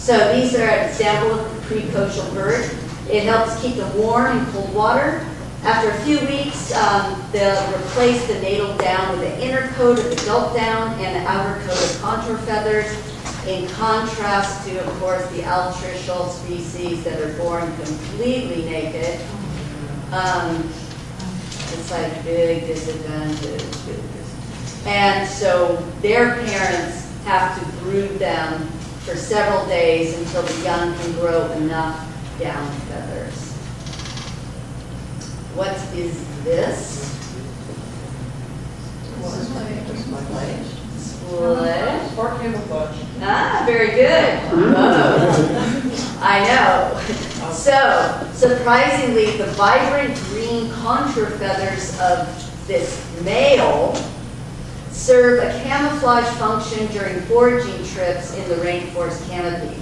So these are an example of the precocial bird. It helps keep them warm in cold water. After a few weeks, they'll replace the natal down with an inner coat of adult down and an outer coat of contour feathers, in contrast to, of course, the altricial species that are born completely naked. It's like big disadvantage. And so their parents have to brood them for several days until the young can grow enough down feathers. What is this? Display. Or camouflage. Ah, very good. Oh, I know. So, surprisingly, the vibrant green contour feathers of this male serve a camouflage function during foraging trips in the rainforest canopy.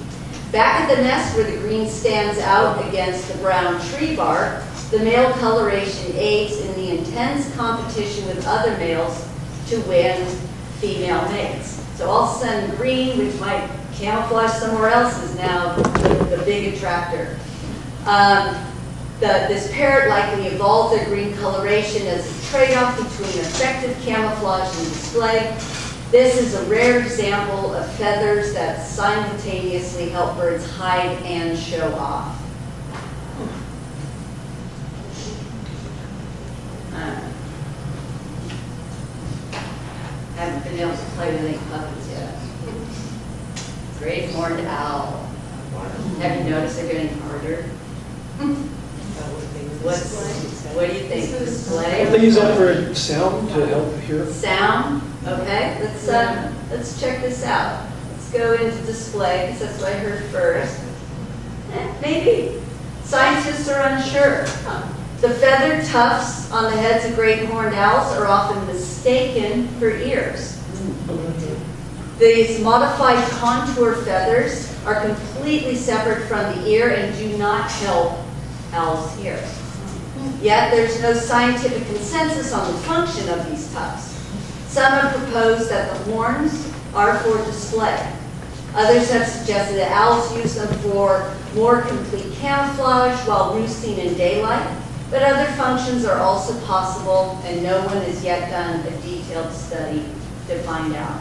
Back at the nest where the green stands out against the brown tree bark, the male coloration aids in the intense competition with other males to win female mates. So all of a sudden green, which might camouflage somewhere else, is now the big attractor. This parrot likely evolved their green coloration as a trade-off between effective camouflage and display. This is a rare example of feathers that simultaneously help birds hide and show off. Haven't been able to play with any puppets yet. Great horned owl. Have you noticed they're getting harder? What do you think? Display? They use that for sound to help hear. Sound? Okay, let's check this out. Let's go into display, because that's what I heard first. Maybe. Scientists are unsure. The feathered tufts on the heads of great horned owls are often mistaken for ears. These modified contour feathers are completely separate from the ear and do not help owls hear. Yet there's no scientific consensus on the function of these tufts. Some have proposed that the horns are for display. Others have suggested that owls use them for more complete camouflage while roosting in daylight. But other functions are also possible, and no one has yet done a detailed study to find out.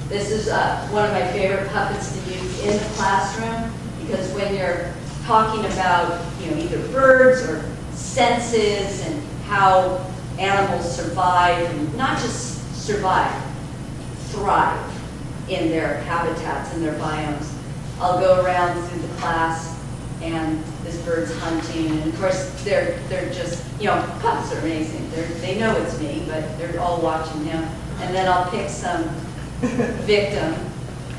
This is one of my favorite puppets to use in the classroom, because when you're talking about either birds or senses and how animals survive, and not just survive, thrive in their habitats and their biomes, I'll go around through the class and this bird's hunting, and of course they're just, pups are amazing. They know it's me, but they're all watching him. And then I'll pick some victim,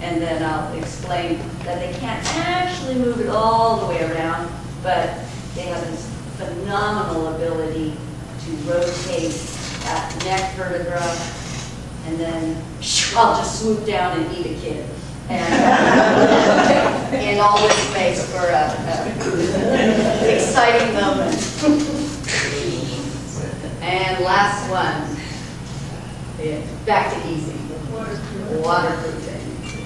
and then I'll explain that they can't actually move it all the way around, but they have this phenomenal ability to rotate that neck vertebra, and then I'll just swoop down and eat a kid. And all this makes for an exciting moment. And last one. Yeah, back to easy. Waterproofing.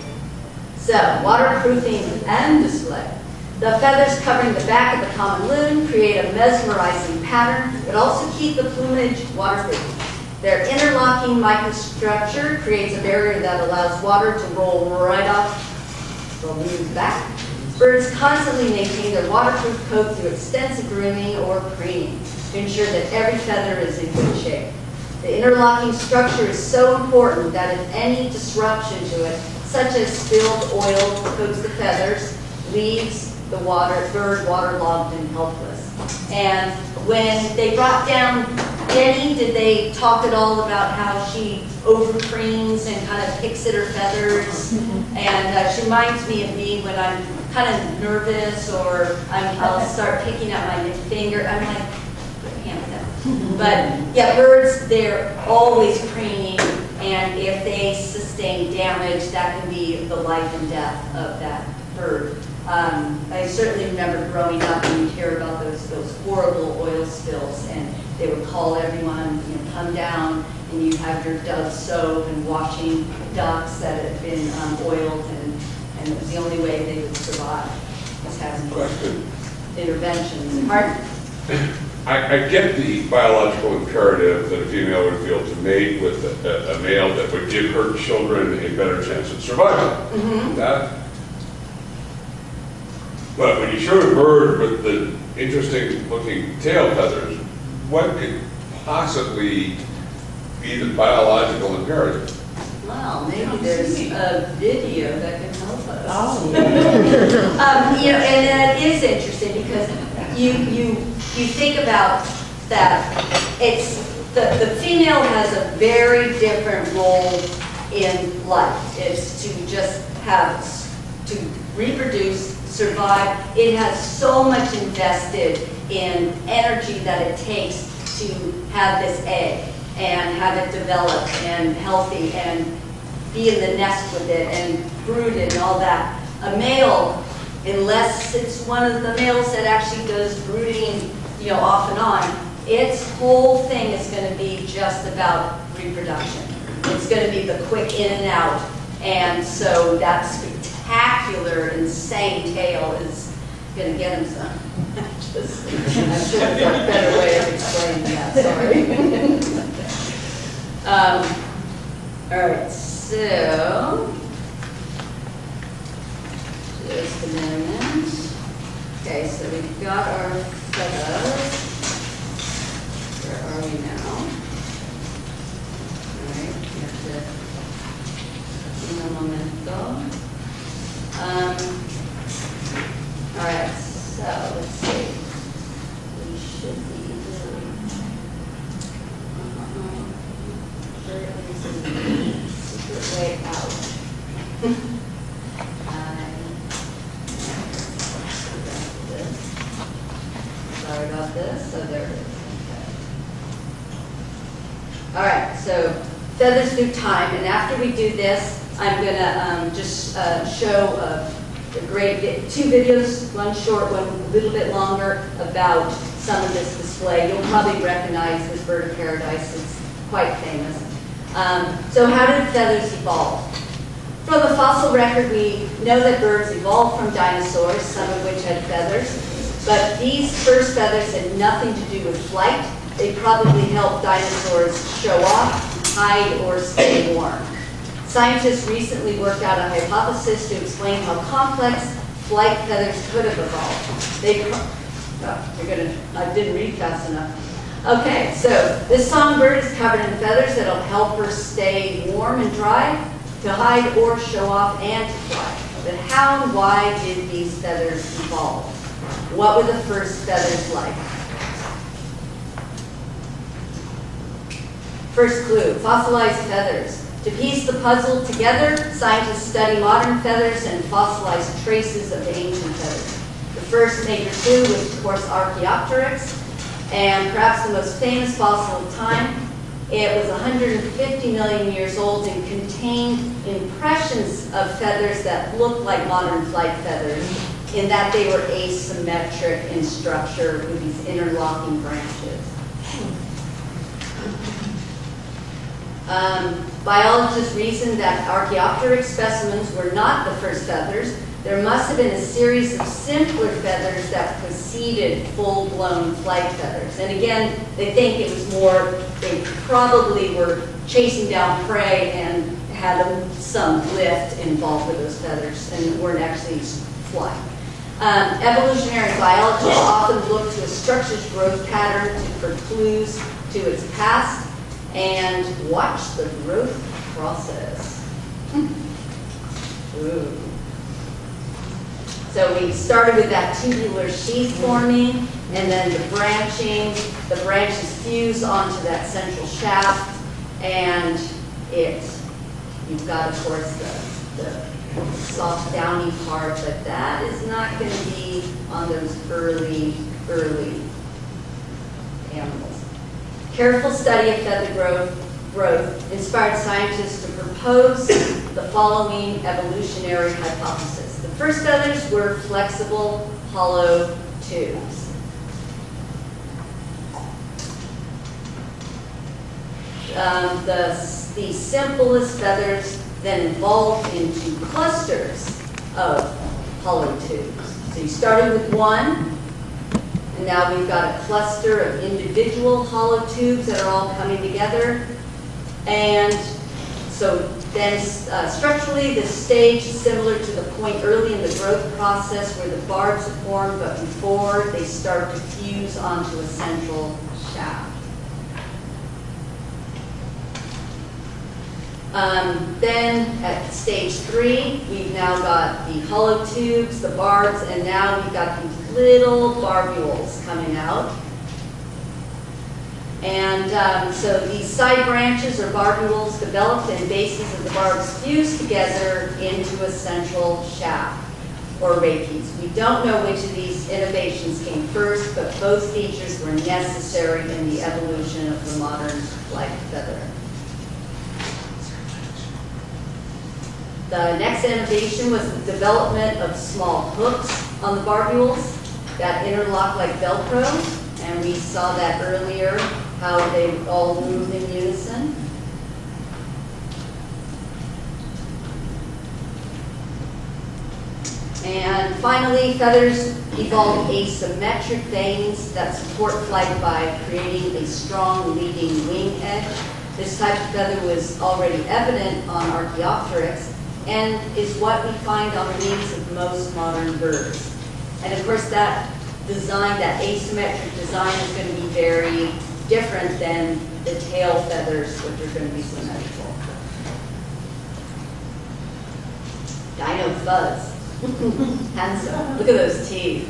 So, waterproofing and display. The feathers covering the back of the common loon create a mesmerizing pattern, but also keep the plumage waterproof. Their interlocking microstructure creates a barrier that allows water to roll right off the loon's back. Birds constantly maintain their waterproof coat through extensive grooming or preening to ensure that every feather is in good shape. The interlocking structure is so important that if any disruption to it, such as spilled oil coats the feathers, leaves the bird waterlogged and helpless. And when they brought down Jenny, did they talk at all about how she over-preens and kind of picks at her feathers? And she reminds me of me when I'm kind of nervous, or I'll start picking at my finger. I'm like, put your hand down. But yeah, birds, they're always preening, and if they sustain damage, that can be the life and death of that bird. I certainly remember growing up and you'd hear about those horrible oil spills, and they would call everyone, come down, and you'd have your Dove soap and washing ducks that had been oiled, and it was the only way they would survive, was having Question. interventions. Pardon? I get the biological imperative that a female would feel to mate with a male that would give her children a better chance of survival. But when you showed a bird with the interesting looking tail feathers, what could possibly be the biological imperative? Well, maybe there's a video that can help us. Oh. You know, and that is interesting because you think about that. It's the female has a very different role in life. It's to just have to reproduce, survive. It has so much invested in energy that it takes to have this egg and have it develop and healthy and be in the nest with it and brood it and all that. A male, unless it's one of the males that actually does brooding, you know, off and on, its whole thing is going to be just about reproduction. It's going to be the quick in and out, and so that spectacular, insane tail is going to get him some. I'm sure there's a better way of explaining that, sorry. All right, so, just a minute. Okay, so we've got our feathers. Where are we now? All right, we have to, un momento. All right, so let's see. We should be doing, secret way out. Sorry about this. So there it is. Okay. All right, so feathers through time, and after we do this, I'm going to just show two videos, one short, one a little bit longer, about some of this display. You'll probably recognize this bird of paradise. It's quite famous. So how did feathers evolve? From the fossil record, we know that birds evolved from dinosaurs, some of which had feathers. But these first feathers had nothing to do with flight. They probably helped dinosaurs show off, hide, or stay warm. Scientists recently worked out a hypothesis to explain how complex flight feathers could have evolved. I didn't read fast enough. Okay, so this songbird is covered in feathers that'll help her stay warm and dry, to hide or show off, and to fly. But how and why did these feathers evolve? What were the first feathers like? First clue, fossilized feathers. To piece the puzzle together, scientists study modern feathers and fossilized traces of ancient feathers. The first major clue was, of course, Archaeopteryx, and perhaps the most famous fossil of time. It was 150 million years old and contained impressions of feathers that looked like modern flight feathers, in that they were asymmetric in structure with these interlocking branches. Biologists reasoned that Archaeopteryx specimens were not the first feathers. There must have been a series of simpler feathers that preceded full-blown flight feathers. And again, they think it was more, they probably were chasing down prey and had some lift involved with those feathers and weren't actually flying. Evolutionary biologists often look to a structure's growth pattern for clues to its past and watch the growth process. Ooh. So we started with that tubular sheath forming, and then the branching. The branches fuse onto that central shaft, and you've got, of course, the soft downy part, but that is not going to be on those early animals. Careful study of feather growth inspired scientists to propose the following evolutionary hypothesis. The first feathers were flexible, hollow tubes. The simplest feathers then evolved into clusters of hollow tubes. So you started with one, and now we've got a cluster of individual hollow tubes that are all coming together. And so then structurally, this stage is similar to the point early in the growth process where the barbs are formed, but before they start to fuse onto a central shaft. Then at stage 3, we've now got the hollow tubes, the barbs, and now we've got these little barbules coming out. And so these side branches or barbules developed and bases of the barbs fuse together into a central shaft or rachees. We don't know which of these innovations came first, but both features were necessary in the evolution of the modern flight feather. The next innovation was the development of small hooks on the barbules that interlock like Velcro, and we saw that earlier, how they all move in unison. And finally, feathers evolved asymmetric veins that support flight by creating a strong leading wing edge. This type of feather was already evident on Archaeopteryx and is what we find on the wings of most modern birds. And of course, that design, that asymmetric design, is going to be very different than the tail feathers, which are going to be symmetrical. Dino fuzz. Handsome. Look at those teeth.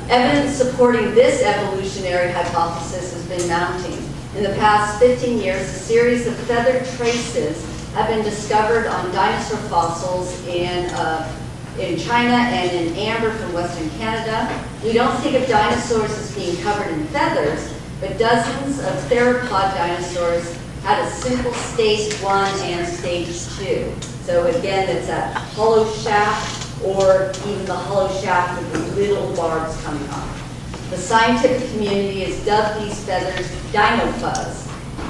Evidence supporting this evolutionary hypothesis has been mounting. In the past 15 years, a series of feather traces have been discovered on dinosaur fossils in China and in amber from Western Canada. We don't think of dinosaurs as being covered in feathers, but dozens of theropod dinosaurs had a simple stage 1 and stage 2. So again, it's that hollow shaft or even the hollow shaft with the little barbs coming off. The scientific community has dubbed these feathers dino fuzz,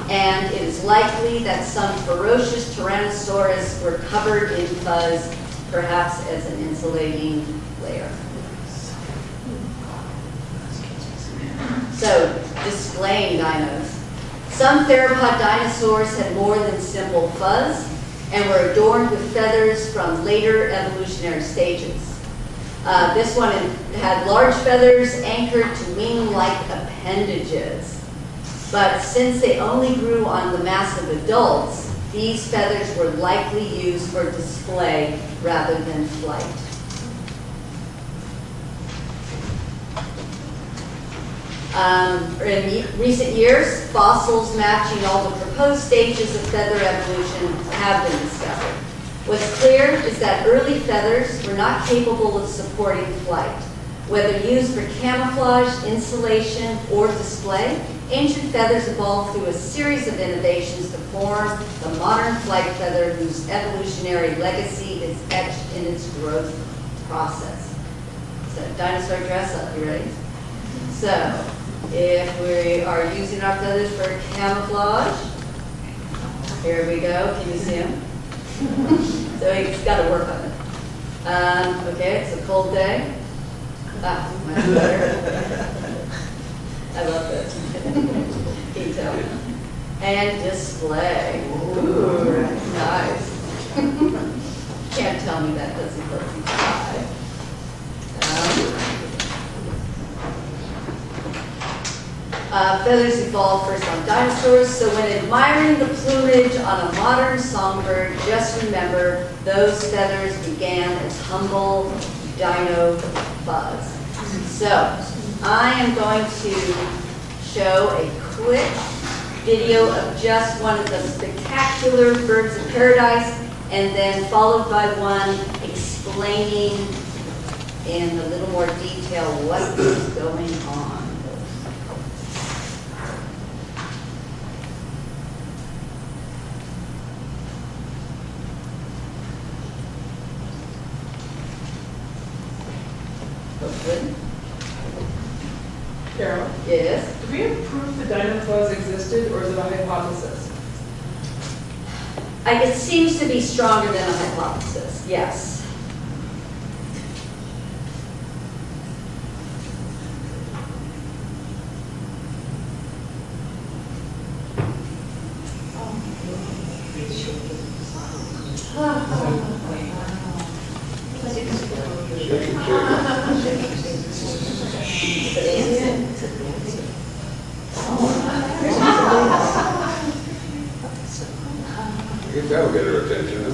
and it is likely that some ferocious Tyrannosaurus were covered in fuzz, perhaps as an insulating layer. So, displaying dinos. Some theropod dinosaurs had more than simple fuzz and were adorned with feathers from later evolutionary stages. This one had large feathers anchored to wing-like appendages. But since they only grew on the massive adults, these feathers were likely used for display rather than flight. In recent years, fossils matching all the proposed stages of feather evolution have been discovered. What's clear is that early feathers were not capable of supporting flight. Whether used for camouflage, insulation, or display, ancient feathers evolved through a series of innovations to form the modern flight feather whose evolutionary legacy is etched in its growth process. So, dinosaur dress up, you ready? So, if we are using our feathers for camouflage, here we go. Can you see them? So he's got to work on it. Okay, it's a cold day. Ah, much better. I love this. Detail. And display. Ooh, nice. Can't tell me that doesn't look fly. Feathers evolved first on dinosaurs, so when admiring the plumage on a modern songbird, just remember those feathers began as humble dino fuzz. So, I am going to show a quick video of just one of the spectacular birds of paradise, and then followed by one explaining in a little more detail what is going on. Hopefully. Carol, Yes? do we have proof the dino fuzz existed, or is it a hypothesis? it seems to be stronger than a hypothesis, yes. I guess that'll get her attention, huh?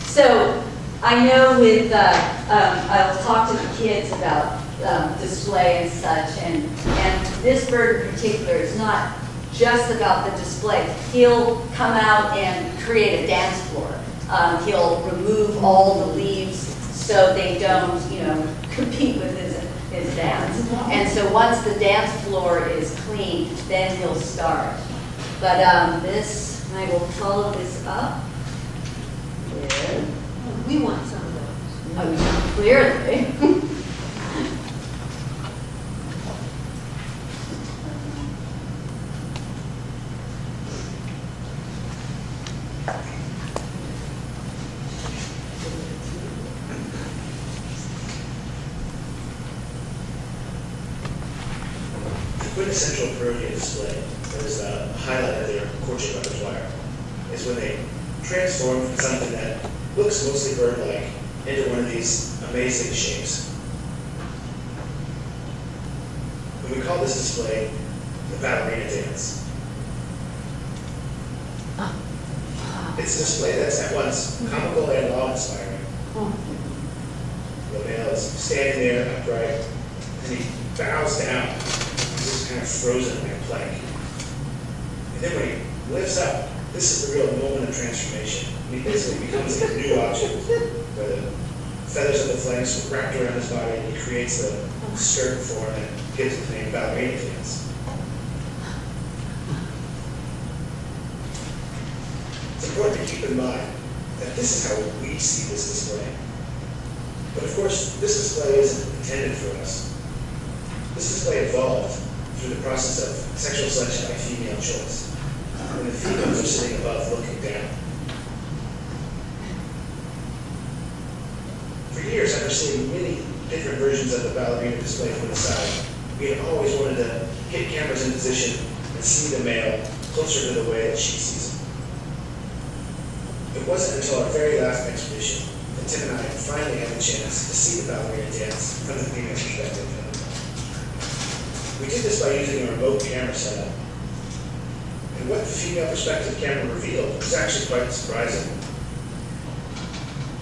So I know with, I'll talk to the kids about display and such, and this bird in particular is not just about the display. He'll come out and create a dance floor. He'll remove all the leaves so they don't, compete with his dance. And so once the dance floor is clean, then he'll start. But this, I will follow this up with, We want some of those. oh, clearly. The quintessential Peruvian display that is a highlight of their courtship repertoire is when they transform from something that looks mostly bird-like into one of these amazing shapes. And we call this display the ballerina dance. It's a display that's at once comical and awe-inspiring. The male is standing there upright, and he bows down. He's just kind of frozen like a plank. And then when he lifts up, this is the real moment of transformation. He basically becomes a new object, where the feathers of the flanks are wrapped around his body, and he creates the skirt form that gives it the name ballerina dance. It's important to keep in mind that this is how we see this display. But of course, this display isn't intended for us. This display evolved through the process of sexual selection by female choice, when the females are sitting above looking down. For years, I've seen many different versions of the ballerina display from the side. We had always wanted to get cameras in position and see the male closer to the way that she sees him. It wasn't until our very last expedition that Tim and I finally had the chance to see the ballerina dance from the female perspective. We did this by using a remote camera setup. And what the female perspective camera revealed was actually quite surprising.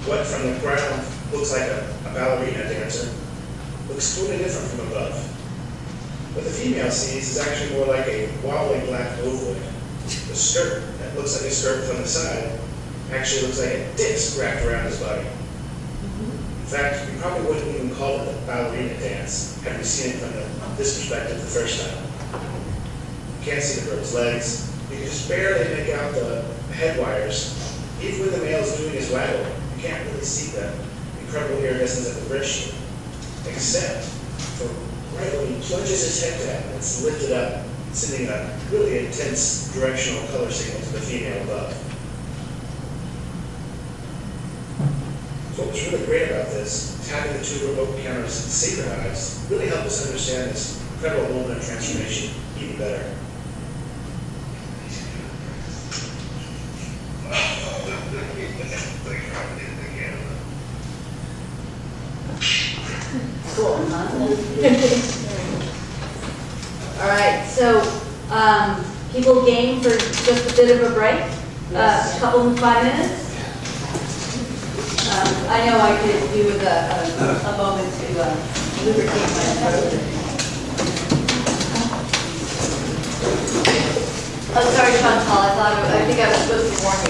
What from the ground looks like a ballerina dancer looks totally different from above. What the female sees is actually more like a wobbly black ovoid. The skirt that looks like a skirt from the side actually looks like a disc wrapped around his body. In fact, we probably wouldn't even call it a ballerina dance had we seen it from this perspective the first time. You can't see the bird's legs. You can just barely make out the head wires. Even when the male's doing his waggle, you can't really see the incredible iridescence of the bird except for right when he plunges his head down, it's lifted up, sending a really intense directional color signal to the female above. So what was really great about this is having the two remote cameras synchronized really helped us understand this incredible moment of transformation even better. Cool, huh? All right, so people game for just a bit of a break? A couple of 5 minutes? I know I could do with a moment to lubricate my throat. Oh, sorry, Chantal, I think I was supposed to warn you.